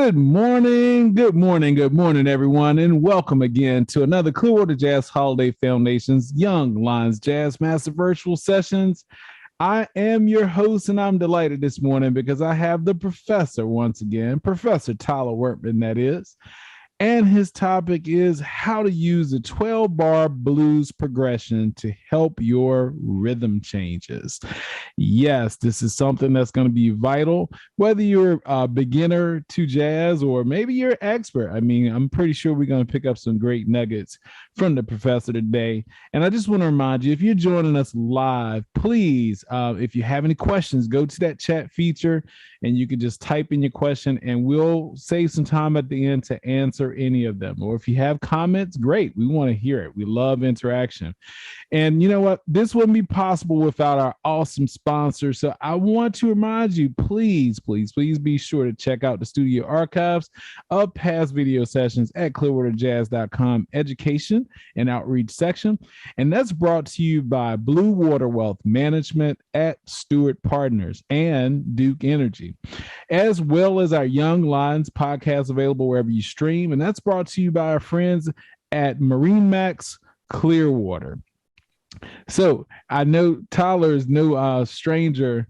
Good morning, everyone, and welcome again to another Clearwater Jazz Holiday Foundation's Young Lions Jazz Master Virtual Sessions. I am your host, and I'm delighted this morning because I have the professor once again, Professor Tyler Wertman, that is. And his topic is how to use the 12-bar blues progression to help your rhythm changes. Yes, this is something that's going to be vital, whether you're a beginner to jazz or maybe you're an expert. I mean, I'm pretty sure we're going to pick up some great nuggets from the professor today. And I just want to remind you, if you're joining us live, please, if you have any questions, go to that chat feature and you can just type in your question and we'll save some time at the end to answer any of them. Or if you have comments, great. We want to hear it. We love interaction. And you know what? This wouldn't be possible without our awesome sponsors. So I want to remind you, please be sure to check out the studio archives of past video sessions at clearwaterjazz.com education and outreach section. And that's brought to you by Blue Water Wealth Management at Stewart Partners and Duke Energy, as well as our Young Lions podcast available wherever you stream. And that's brought to you by our friends at Marine Max Clearwater. So I know Tyler is no stranger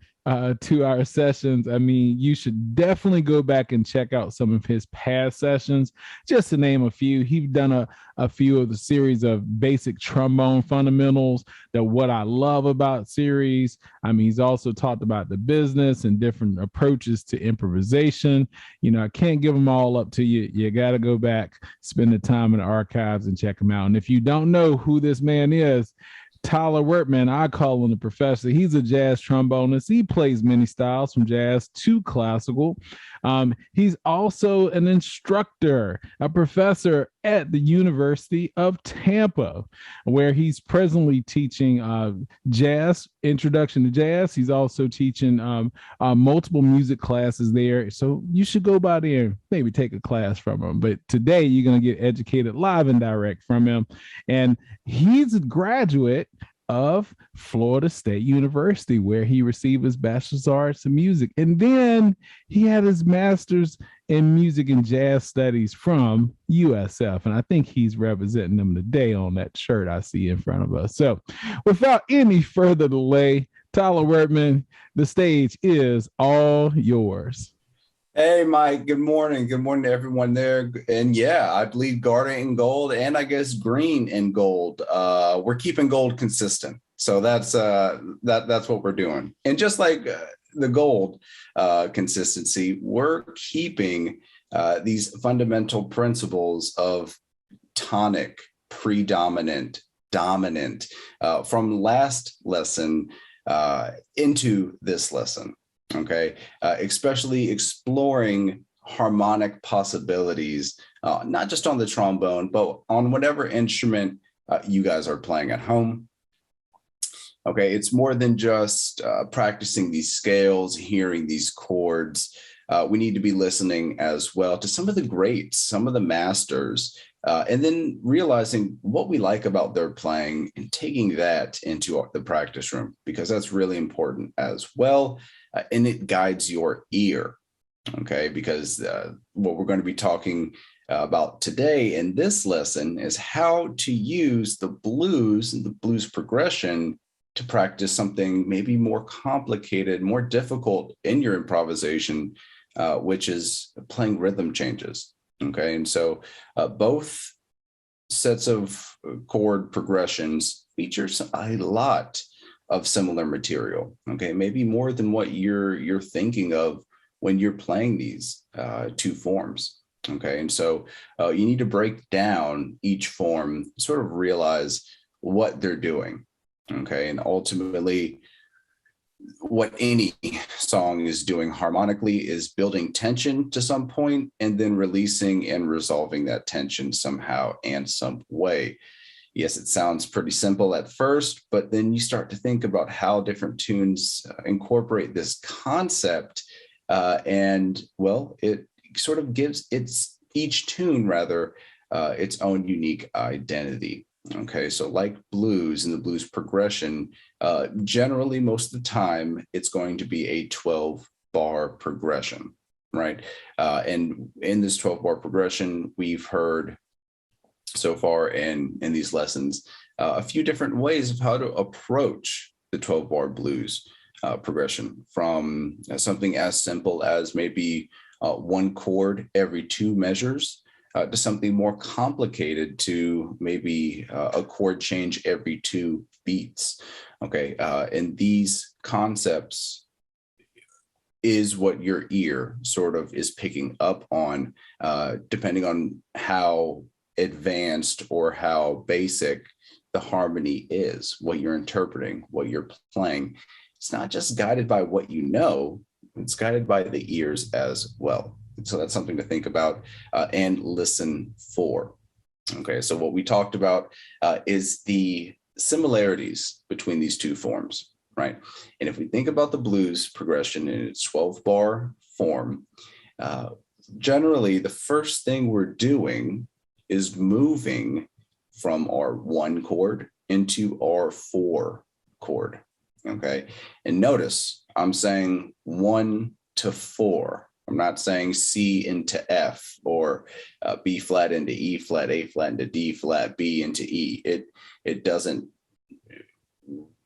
to our sessions. I mean, you should definitely go back and check out some of his past sessions. Just to name a few, he's done a few of the series of basic trombone fundamentals, the What I Love About series. I mean, he's also talked about the business and different approaches to improvisation. You know, I can't give them all up to you. You got to go back, spend the time in the archives and check them out. And if you don't know who this man is, Tyler Wertman, I call him the professor. He's a jazz trombonist. He plays many styles from jazz to classical. He's also an instructor, a professor at the University of Tampa, where he's presently teaching jazz, introduction to jazz. He's also teaching multiple music classes there. So you should go by there and maybe take a class from him. But today you're going to get educated live and direct from him. And he's a graduate of Florida State University, where he received his bachelor's arts in music. And then he had his master's in music and jazz studies from USF. And I think he's representing them today on that shirt I see in front of us. So without any further delay, Tyler Wertman, the stage is all yours. Hey, Mike, good morning. Good morning to everyone there. And yeah, I believe garnet and gold, and I guess green and gold. We're keeping gold consistent. So that's what we're doing. And just like the gold consistency, we're keeping these fundamental principles of tonic, predominant, dominant from last lesson into this lesson. Okay, especially exploring harmonic possibilities, not just on the trombone, but on whatever instrument you guys are playing at home. Okay, it's more than just practicing these scales, hearing these chords. We need to be listening as well to some of the greats, some of the masters, and then realizing what we like about their playing and taking that into the practice room, because that's really important as well. And it guides your ear, okay? Because what we're going to be talking about today in this lesson is how to use the blues and the blues progression to practice something maybe more complicated, more difficult in your improvisation, which is playing rhythm changes, okay? And so both sets of chord progressions feature a lot of similar material, okay? Maybe more than what you're thinking of when you're playing these two forms, okay? And so you need to break down each form, sort of realize what they're doing, okay? And ultimately, what any song is doing harmonically is building tension to some point and then releasing and resolving that tension somehow and some way. Yes, it sounds pretty simple at first, but then you start to think about how different tunes incorporate this concept, and well, it sort of gives each tune its own unique identity. Okay, so like blues and the blues progression, generally most of the time it's going to be a 12-bar progression. right? And in this 12-bar progression, we've heard so far in these lessons a few different ways of how to approach the 12-bar blues progression, from something as simple as maybe one chord every two measures to something more complicated, to maybe a chord change every two beats. Okay, and these concepts is what your ear sort of is picking up on, depending on how advanced or how basic the harmony is, what you're interpreting, what you're playing. It's not just guided by what you know, it's guided by the ears as well. So that's something to think about and listen for. Okay, so what we talked about is the similarities between these two forms, right? And if we think about the blues progression in its 12-bar form, generally the first thing we're doing is moving from our 1 chord into our 4 chord, okay? And notice I'm saying 1 to 4. I'm not saying C into F or B flat into E flat, A flat into D flat, B into E. It doesn't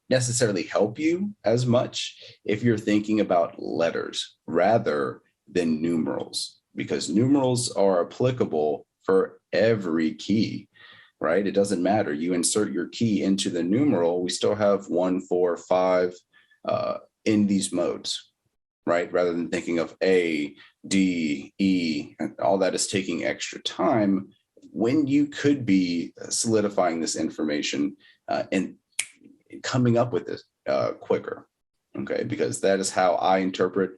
necessarily help you as much if you're thinking about letters rather than numerals, because numerals are applicable for every key, right? It doesn't matter. You insert your key into the numeral, we still have 1, 4, 5 in these modes, right? Rather than thinking of A, D, E, and all that is taking extra time when you could be solidifying this information and coming up with it quicker, okay? Because that is how I interpret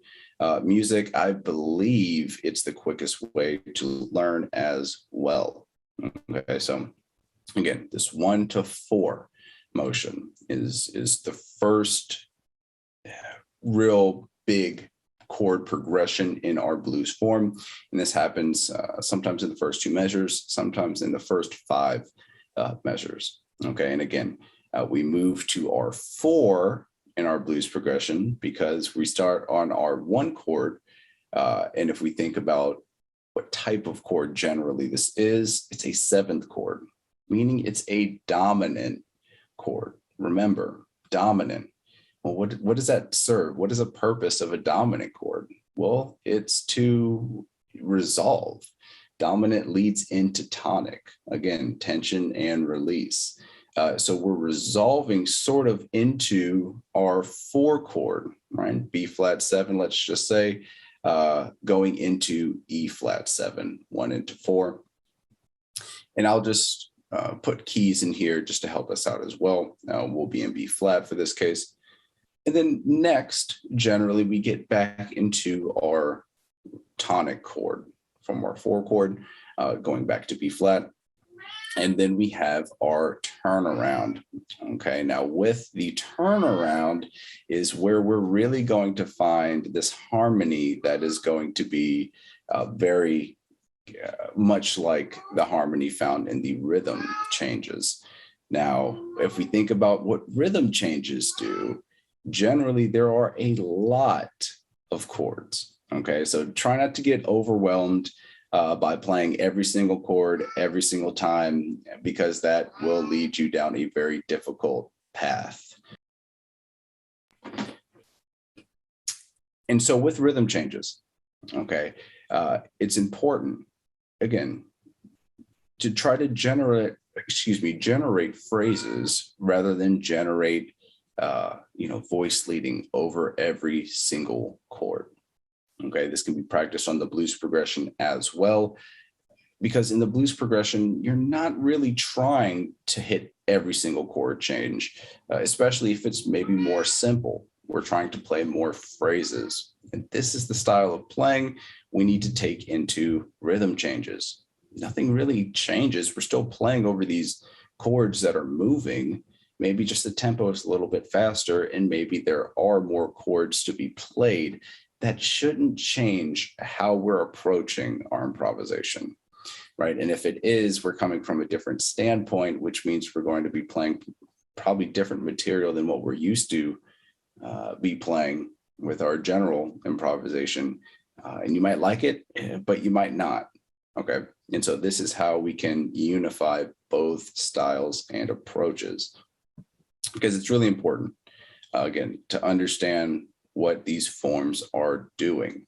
music. I believe it's the quickest way to learn as well, okay? So again, this 1 to 4 motion is the first real big chord progression in our blues form. And this happens sometimes in the first 2 measures, sometimes in the first 5 measures, okay? And again, we move to our 4 in our blues progression because we start on our 1 chord. And if we think about what type of chord generally this is, it's a 7th chord, meaning it's a dominant chord. Remember, dominant. Well, what does that serve? What is the purpose of a dominant chord? Well, it's to resolve. Dominant leads into tonic. Again, tension and release. So we're resolving sort of into our 4 chord, right? B flat 7, let's just say, going into E flat 7, 1 into 4. And I'll just put keys in here just to help us out as well. We'll be in B flat for this case. And then next, generally, we get back into our tonic chord from our 4 chord, going back to B flat. And then we have our turnaround. Okay, now with the turnaround is where we're really going to find this harmony that is going to be very much like the harmony found in the rhythm changes. Now, if we think about what rhythm changes do, generally there are a lot of chords. Okay, so try not to get overwhelmed by playing every single chord every single time, because that will lead you down a very difficult path. And so with rhythm changes, okay, it's important, again, to try to generate phrases rather than generate, voice leading over every single chord. Okay, this can be practiced on the blues progression as well, because in the blues progression, you're not really trying to hit every single chord change, especially if it's maybe more simple. We're trying to play more phrases. And this is the style of playing we need to take into rhythm changes. Nothing really changes. We're still playing over these chords that are moving. Maybe just the tempo is a little bit faster, and maybe there are more chords to be played. That shouldn't change how we're approaching our improvisation, right? And if it is, we're coming from a different standpoint, which means we're going to be playing probably different material than what we're used to be playing with our general improvisation. And you might like it, but you might not. Okay. And so this is how we can unify both styles and approaches, because it's really important, again, to understand what these forms are doing.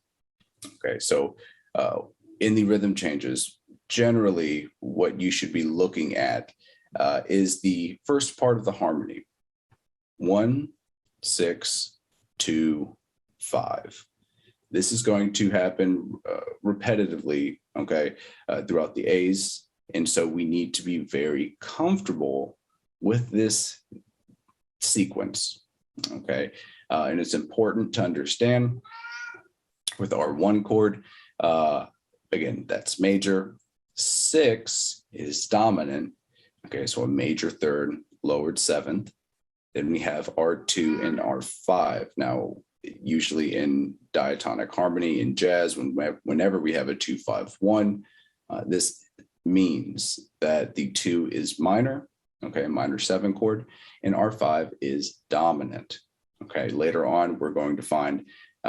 Okay. So in the rhythm changes, generally what you should be looking at is the first part of the harmony. 1, 6, 2, 5. This is going to happen repetitively, okay, throughout the A's. And so we need to be very comfortable with this sequence, okay? And it's important to understand with our 1 chord, again, that's major. 6 is dominant, okay, so a major third, lowered 7th. Then we have R2 and R5. Now, usually in diatonic harmony in jazz, whenever we have a 2-5-1, this means that the 2 is minor, okay, minor 7 chord, and R5 is dominant. Okay, later on, we're going to find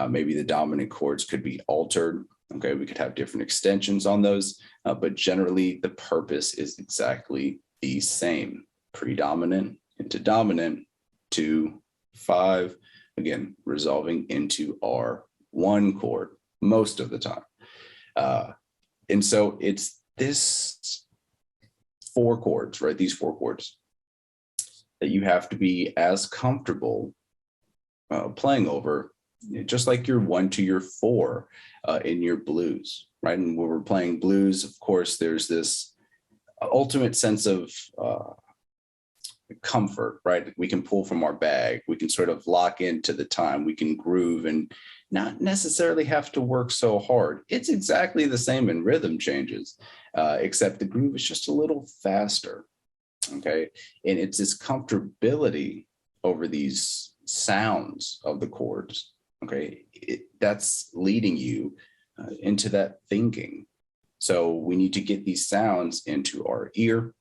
maybe the dominant chords could be altered. Okay, we could have different extensions on those, but generally the purpose is exactly the same. Predominant into dominant, 2, 5, again, resolving into R1 chord most of the time. And so it's this 4 chords, right? These 4 chords that you have to be as comfortable playing over, just like your 1 to your 4 in your blues, right? And when we're playing blues, of course, there's this ultimate sense of comfort, right? We can pull from our bag. We can sort of lock into the time. We can groove and not necessarily have to work so hard. It's exactly the same in rhythm changes, except the groove is just a little faster, okay? And it's this comfortability over these sounds of the chords, okay? That's leading you into that thinking. So we need to get these sounds into our ear.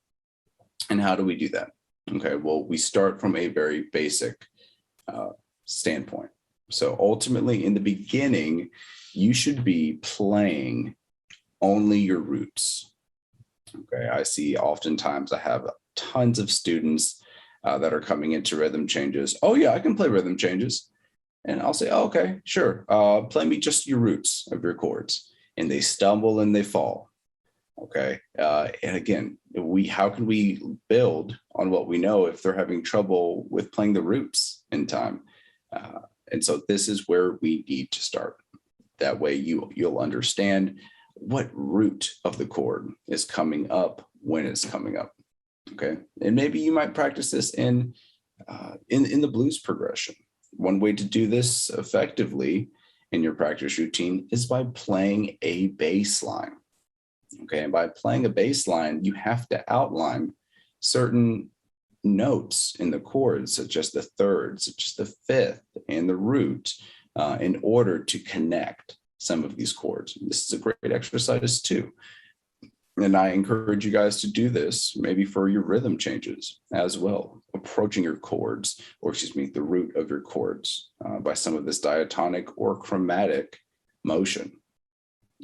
And how do we do that? Okay, well, we start from a very basic standpoint. So ultimately, in the beginning, you should be playing only your roots. Okay, I see oftentimes I have tons of students that are coming into rhythm changes. Oh yeah, I can play rhythm changes. And I'll say, oh, okay, sure. Play me just your roots of your chords. And they stumble and they fall. Okay. And again, how can we build on what we know if they're having trouble with playing the roots in time? And so this is where we need to start. That way you'll understand what root of the chord is coming up when it's coming up. Okay. And maybe you might practice this in the blues progression. One way to do this effectively in your practice routine is by playing a bass line. Okay, and by playing a bass line, you have to outline certain notes in the chords, such as the third, such as the fifth, and the root, in order to connect some of these chords. This is a great exercise too. And I encourage you guys to do this maybe for your rhythm changes as well, approaching your chords, or excuse me, the root of your chords by some of this diatonic or chromatic motion.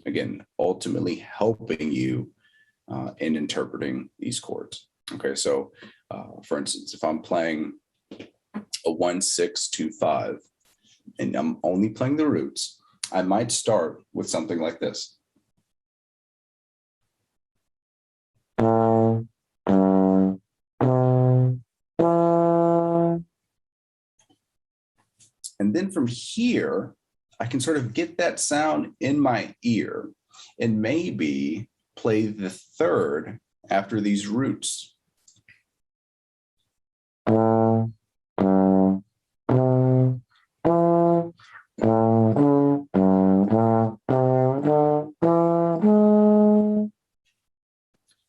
Again, ultimately helping you in interpreting these chords. Okay, so for instance, if I'm playing a 1, 6, 2, 5, and I'm only playing the roots, I might start with something like this. And then from here, I can sort of get that sound in my ear and maybe play the third after these roots.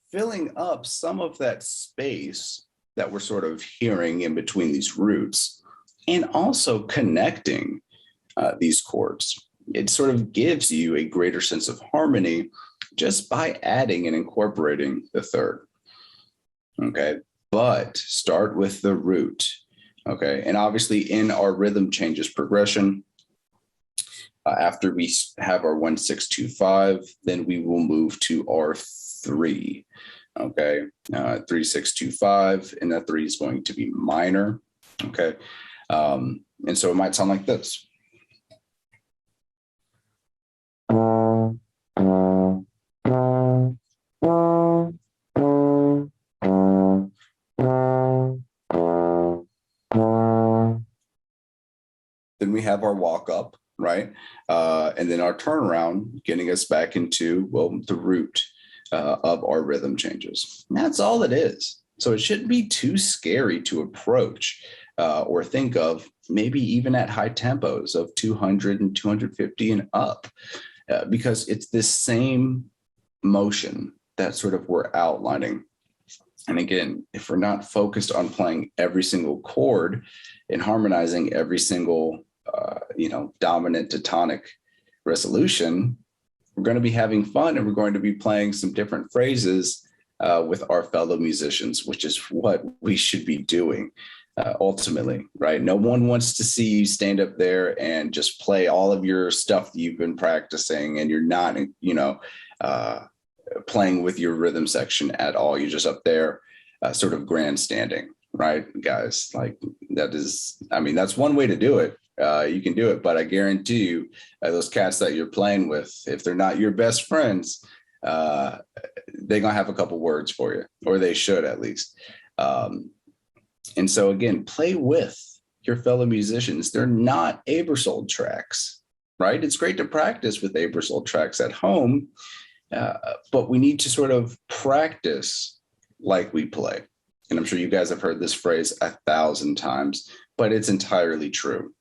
Filling up some of that space that we're sort of hearing in between these roots, and also connecting these chords. It sort of gives you a greater sense of harmony just by adding and incorporating the third. Okay, but start with the root. Okay, and obviously in our rhythm changes progression, After we have our 1-6-2-5, then we will move to our 3. Okay, 3-6-2-5, and that 3 is going to be minor. Okay, and so it might sound like this. Then we have our walk up, right? And then our turnaround, getting us back into, well, the root of our rhythm changes. And that's all it is. So it shouldn't be too scary to approach or think of, maybe even at high tempos of 200 and 250 and up, because it's this same motion that sort of we're outlining. And again, if we're not focused on playing every single chord and harmonizing every single dominant to tonic resolution, we're going to be having fun, and we're going to be playing some different phrases with our fellow musicians, which is what we should be doing ultimately, right? No one wants to see you stand up there and just play all of your stuff that you've been practicing, and you're not, playing with your rhythm section at all. You're just up there sort of grandstanding, right, guys? Like that's one way to do it. You can do it, but I guarantee you those cats that you're playing with, if they're not your best friends, they're gonna have a couple words for you, or they should at least. And so again, play with your fellow musicians. They're not Aebersold tracks, right? It's great to practice with Aebersold tracks at home, but we need to sort of practice like we play. And I'm sure you guys have heard this phrase 1,000 times, but it's entirely true.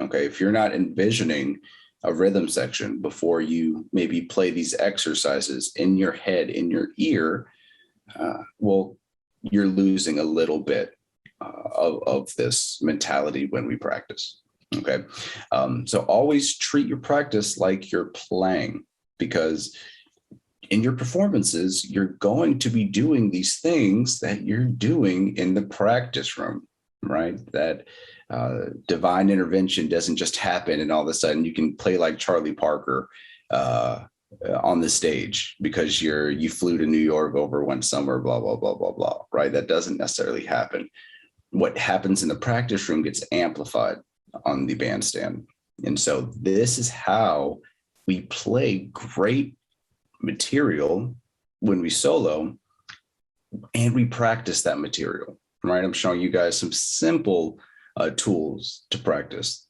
Okay, if you're not envisioning a rhythm section before you maybe play these exercises in your head, in your ear, well, you're losing a little bit of this mentality when we practice. Okay, so always treat your practice like you're playing, because in your performances, you're going to be doing these things that you're doing in the practice room, right? That divine intervention doesn't just happen and all of a sudden you can play like Charlie Parker on the stage because you flew to New York over one summer, blah, blah, blah, blah, blah, right? That doesn't necessarily happen. What happens in the practice room gets amplified on the bandstand. And so this is how we play great material when we solo, and we practice that material, right? I'm showing you guys some simple tools to practice.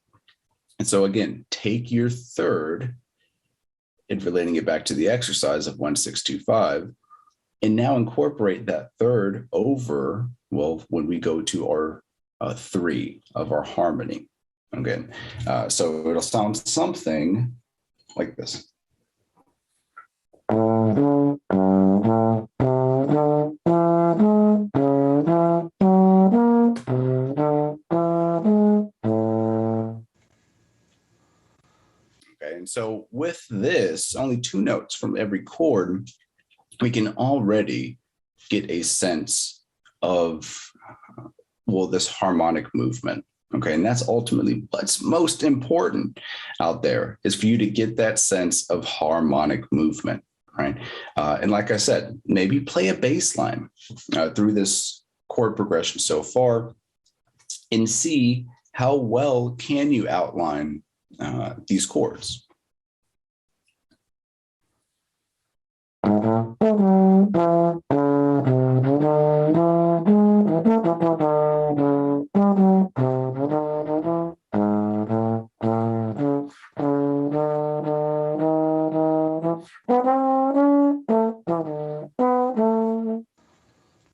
And so again, take your third and relating it back to the exercise of 1-6-2-5, and now incorporate that third over, well, when we go to our 3 of our harmony. Again, so it'll sound something like this. And so with this, only 2 notes from every chord, we can already get a sense of, well, this harmonic movement. Okay, and that's ultimately what's most important out there, is for you to get that sense of harmonic movement, right? And like I said, maybe play a bass line through this chord progression so far and see how well can you outline these chords.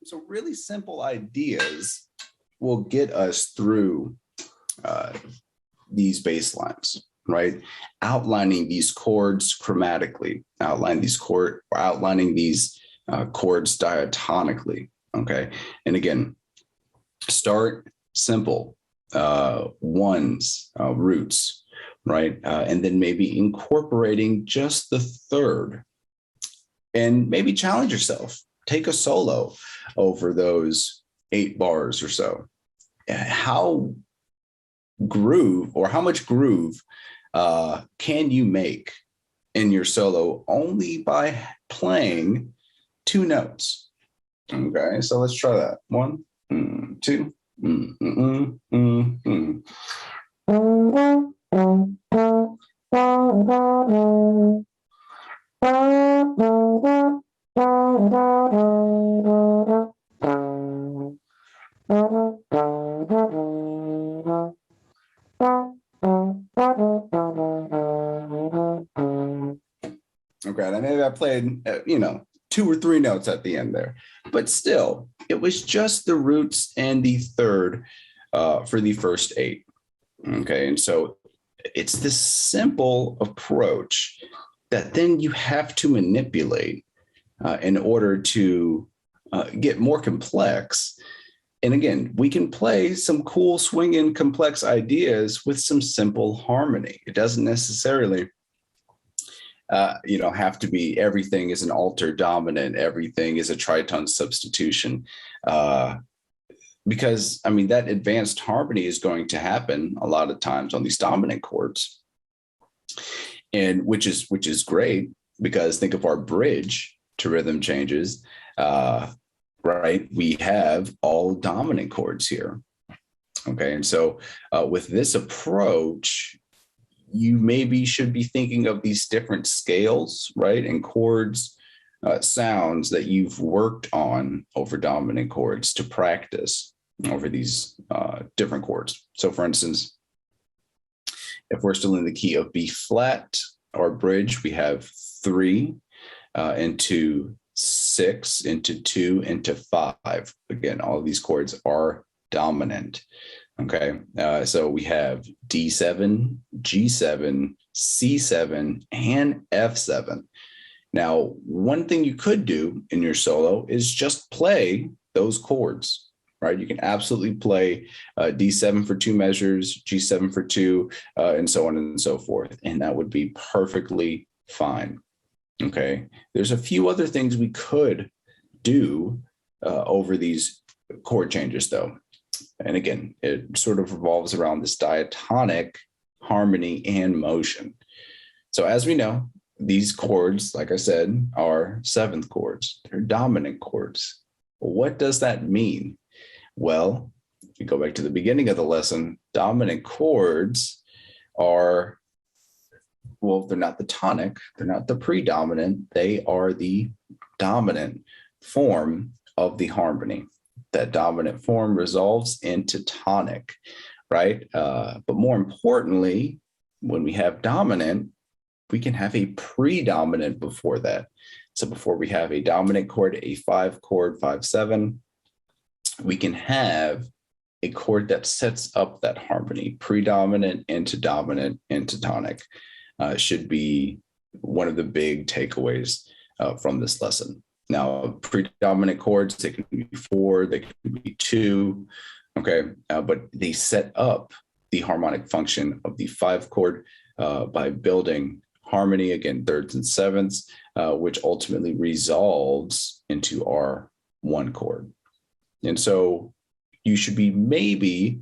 So really simple ideas will get us through these bass lines, right? Outlining these chords chromatically, outlining these chords diatonically, okay? And again, start simple, ones, roots, right? And then maybe incorporating just the third, and maybe challenge yourself. Take a solo over those 8 bars or so. How much groove can you make in your solo only by playing two notes? Okay, so let's try that. One, two. Okay, and maybe I played, two or three notes at the end there, but still, it was just the roots and the third for the first eight. Okay, and so it's this simple approach that then you have to manipulate in order to get more complex. And again, we can play some cool swinging complex ideas with some simple harmony. It doesn't necessarily have to be everything is an alter dominant, everything is a tritone substitution. Because that advanced harmony is going to happen a lot of times on these dominant chords, and which is great, because think of our bridge to rhythm changes, right? We have all dominant chords here. Okay, and so with this approach, you maybe should be thinking of these different scales, right, and chords, sounds that you've worked on over dominant chords to practice over these different chords. So for instance, if we're still in the key of B flat, our bridge, we have 3 into 6 into 2 into 5. Again, all of these chords are dominant. Okay, so we have D7, G7, C7, and F7. Now, one thing you could do in your solo is just play those chords, right? You can absolutely play D7 for 2 measures, G7 for 2, and so on and so forth. And that would be perfectly fine. Okay, there's a few other things we could do over these chord changes, though. And again, it sort of revolves around this diatonic harmony and motion. So as we know, these chords, like I said, are 7th chords. They're dominant chords. What does that mean? Well, if you go back to the beginning of the lesson, dominant chords are, well, they're not the tonic, they're not the predominant, they are the dominant form of the harmony. That dominant form resolves into tonic, right? But more importantly, when we have dominant, we can have a predominant before that. So before we have a dominant chord, a 5 chord, 5-7, we can have a chord that sets up that harmony, predominant into dominant into tonic. Should be one of the big takeaways from this lesson. Now, predominant chords, they can be 4, they can be 2, okay, but they set up the harmonic function of the 5 chord by building harmony, again, 3rds and 7ths, which ultimately resolves into our 1 chord. And so you should be maybe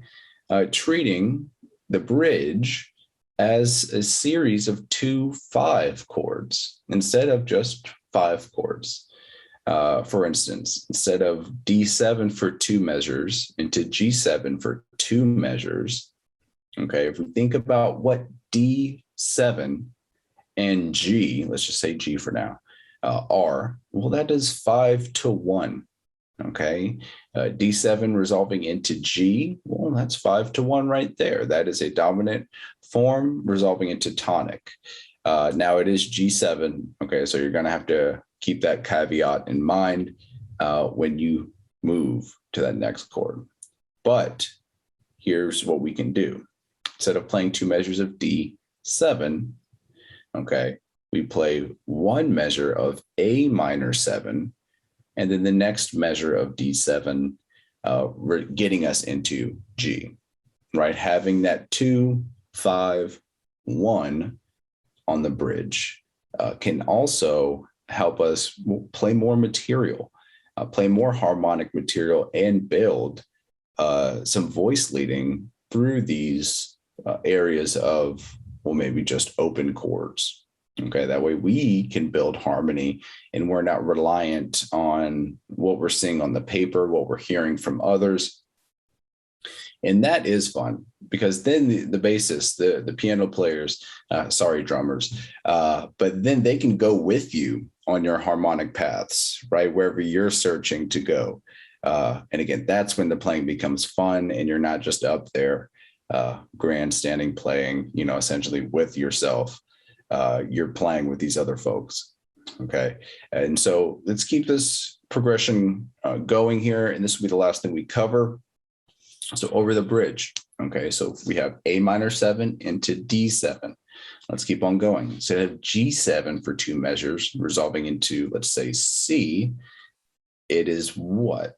treating the bridge as a series of 2 5 chords instead of just 5 chords. For instance, instead of D7 for 2 measures into G7 for 2 measures, okay, if we think about what D7 and G, let's just say G for now, are, well, that is 5 to 1, okay? D7 resolving into G, well, that's 5 to 1 right there. That is a dominant form resolving into tonic. Now it is G7, okay, so you're gonna have to keep that caveat in mind when you move to that next chord. But here's what we can do. Instead of playing 2 measures of D7, okay, we play 1 measure of A minor 7, and then the next measure of D7, getting us into G, right? Having that 2, 5, 1 on the bridge can also help us play more material, play more harmonic material, and build some voice leading through these areas of well, maybe just open chords. Okay, that way we can build harmony and we're not reliant on what we're seeing on the paper, what we're hearing from others. And that is fun because then the bassists, the piano players, drummers, but then they can go with you on your harmonic paths, right? Wherever you're searching to go. And again, that's when the playing becomes fun and you're not just up there grandstanding playing, essentially with yourself. You're playing with these other folks. Okay. And so let's keep this progression going here. And this will be the last thing we cover. So over the bridge. Okay. So we have A minor 7 into D7. Let's keep on going. So I have G7 for 2 measures, resolving into, let's say, C. It is what?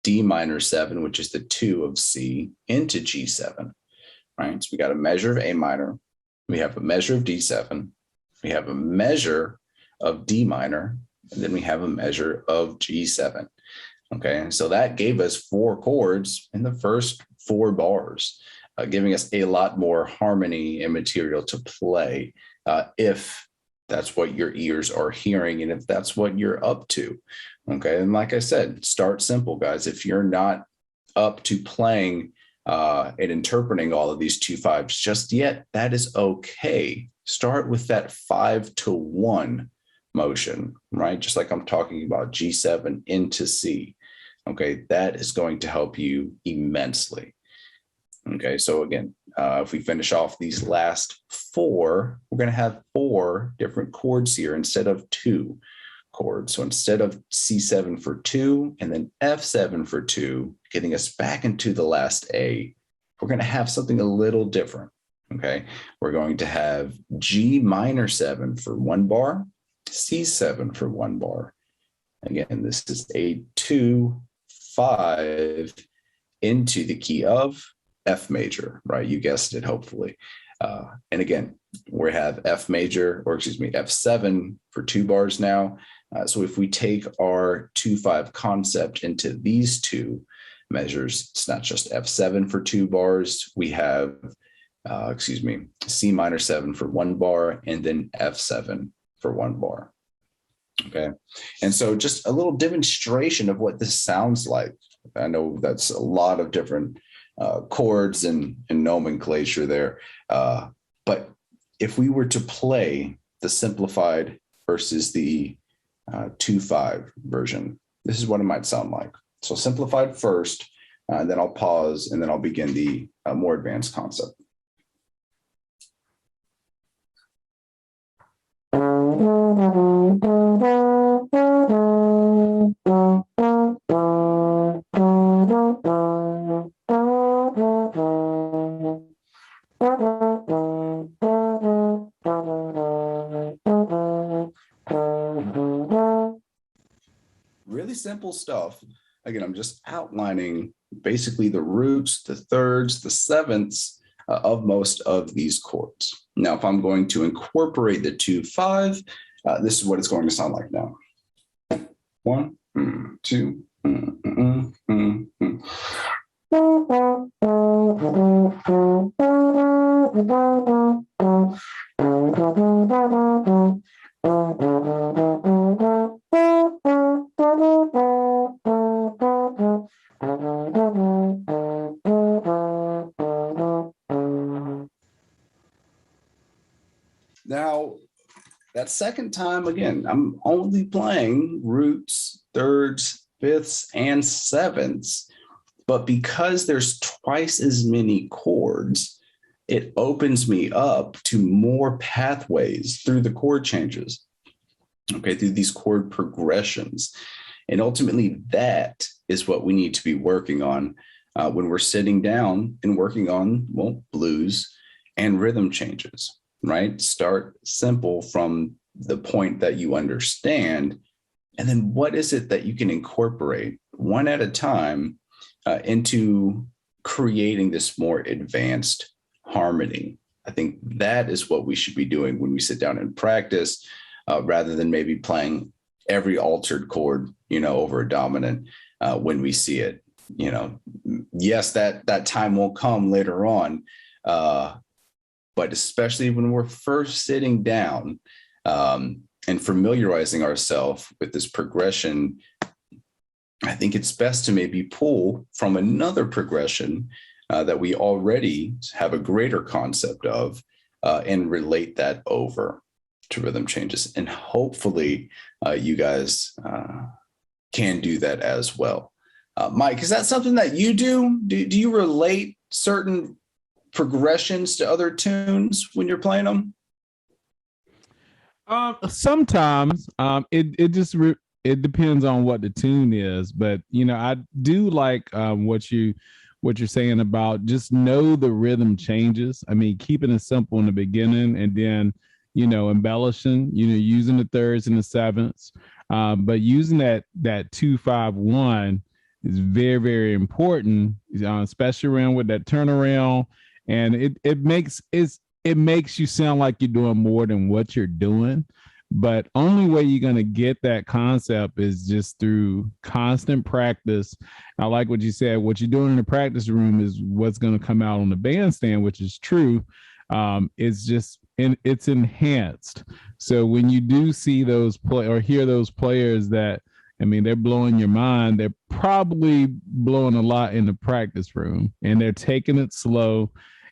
D minor 7, which is the 2 of C, into G7. Right. So we got a measure of A minor. We have a measure of D7, we have a measure of D minor, and then we have a measure of G7. Okay, and so that gave us 4 chords in the first 4 bars, giving us a lot more harmony and material to play if that's what your ears are hearing and if that's what you're up to. Okay, and like I said, start simple, guys. If you're not up to playing and interpreting all of these 2/5s just yet, that is okay. Start with that 5-to-1 motion, right? Just like I'm talking about G7 into C. Okay, that is going to help you immensely. Okay, so again, if we finish off these last 4, we're going to have 4 different chords here instead of 2 chords. So instead of C7 for 2 and then F7 for 2, getting us back into the last A, we're going to have something a little different. Okay, we're going to have G minor 7 for 1 bar, C7 for 1 bar. Again, this is a 2/5 into the key of F major, right? You guessed it, hopefully. And again, we have F7 for 2 bars now. So if we take our 2/5 concept into these 2 measures, it's not just F7 for 2 bars. We have, C minor 7 for 1 bar, and then F7 for 1 bar. Okay. And so just a little demonstration of what this sounds like. I know that's a lot of different chords and nomenclature there. But if we were to play the simplified versus the 2/5 version, this is what it might sound like. So simplified first, and then I'll pause, and then I'll begin the more advanced concept. Really simple stuff. Again, I'm just outlining basically the roots, the thirds, the sevenths of most of these chords. Now, if I'm going to incorporate the 2/5, this is what it's going to sound like now. 1, 2. Now, that second time, again, I'm only playing roots, thirds, fifths, and sevenths. But because there's twice as many chords, it opens me up to more pathways through the chord changes, okay, through these chord progressions. And ultimately, that is what we need to be working on when we're sitting down and working on, well, blues and rhythm changes. Right? Start simple from the point that you understand. And then what is it that you can incorporate one at a time into creating this more advanced harmony? I think that is what we should be doing when we sit down and practice, rather than maybe playing every altered chord, over a dominant when we see it. Yes, that time will come later on. but especially when we're first sitting down and familiarizing ourselves with this progression, I think it's best to maybe pull from another progression that we already have a greater concept of and relate that over to rhythm changes. And hopefully you guys can do that as well. Mike, is that something that you do? Do you relate certain progressions to other tunes when you're playing them? Sometimes it just it depends on what the tune is, but I do like what you're saying about just know the rhythm changes. I mean, keeping it simple in the beginning and then embellishing, using the thirds and the sevenths, but using that 2-5-1 is very, very important, especially around with that turnaround, and it makes you sound like you're doing more than what you're doing. But only way you're going to get that concept is just through constant practice. I like what you said. What you're doing in the practice room is what's going to come out on the bandstand, which is true. It's enhanced. So when you do see those or hear those players that, I mean, they're blowing your mind, they're probably blowing a lot in the practice room, and they're taking it slow,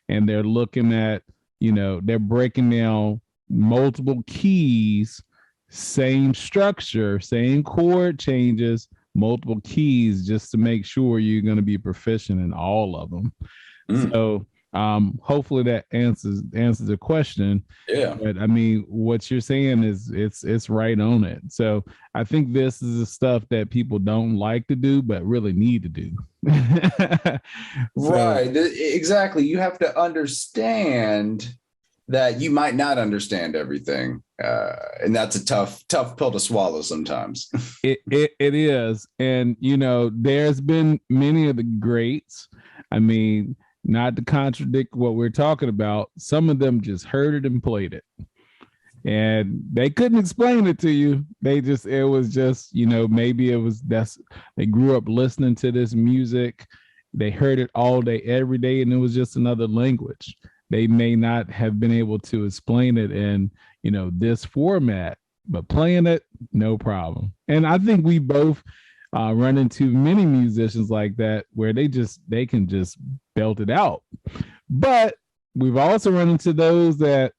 and they're looking at, they're breaking down multiple keys, same structure, same chord changes, multiple keys, just to make sure you're going to be proficient in all of them. So hopefully that answers the question. Yeah. But I mean, what you're saying is it's right on it. So I think this is the stuff that people don't like to do, but really need to do. Right. Exactly. You have to understand that you might not understand everything. And that's a tough pill to swallow sometimes. It is. And, there's been many of the greats. I mean, not to contradict what we're talking about, some of them just heard it and played it. And they couldn't explain it to you. It was just, maybe they grew up listening to this music. They heard it all day, every day, and it was just another language. They may not have been able to explain it in, this format, but playing it, no problem. And I think we both run into many musicians like that, where they can just belt it out. But we've also run into those that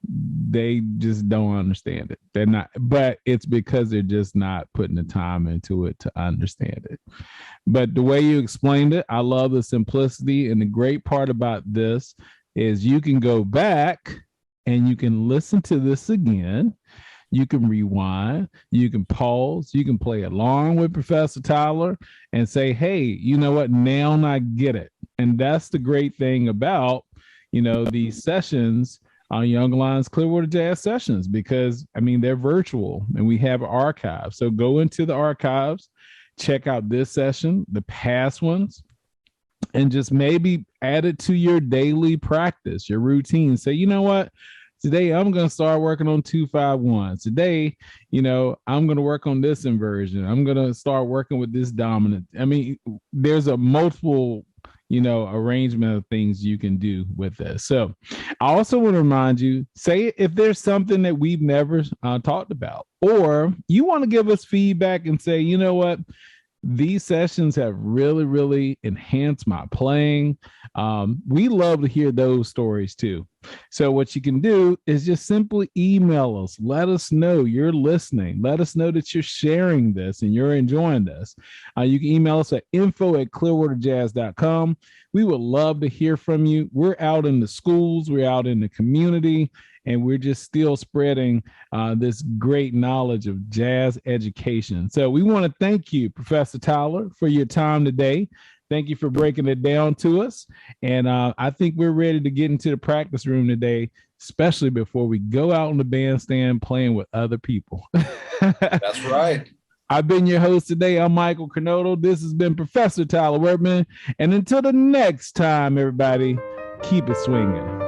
they just don't understand it. They're not, but it's because they're just not putting the time into it to understand it. But the way you explained it, I love the simplicity. And the great part about this is you can go back and you can listen to this again. You can rewind, you can pause, you can play along with Professor Tyler and say, hey, you know what? Now I get it. And that's the great thing about, these sessions on Young Lions Clearwater Jazz Sessions, because, I mean, they're virtual and we have an archive. So go into the archives, check out this session, the past ones, and just maybe add it to your daily practice, your routine. Say, you know what? Today, I'm going to start working on 2-5-1. Today, I'm going to work on this inversion. I'm going to start working with this dominant. I mean, there's a multiple, arrangement of things you can do with this. So I also want to remind you, say if there's something that we've never talked about, or you want to give us feedback and say, you know what? These sessions have really, really enhanced my playing. We love to hear those stories too. So what you can do is just simply email us. Let us know you're listening. Let us know that you're sharing this and you're enjoying this. You can email us at info@clearwaterjazz.com. We would love to hear from you. We're out in the schools. We're out in the community. And we're just still spreading this great knowledge of jazz education. So we want to thank you, Professor Tyler, for your time today. Thank you for breaking it down to us. And I think we're ready to get into the practice room today, especially before we go out on the bandstand playing with other people. That's right. I've been your host today. I'm Michael Cornoto. This has been Professor Tyler Wertman. And until the next time, everybody, keep it swinging.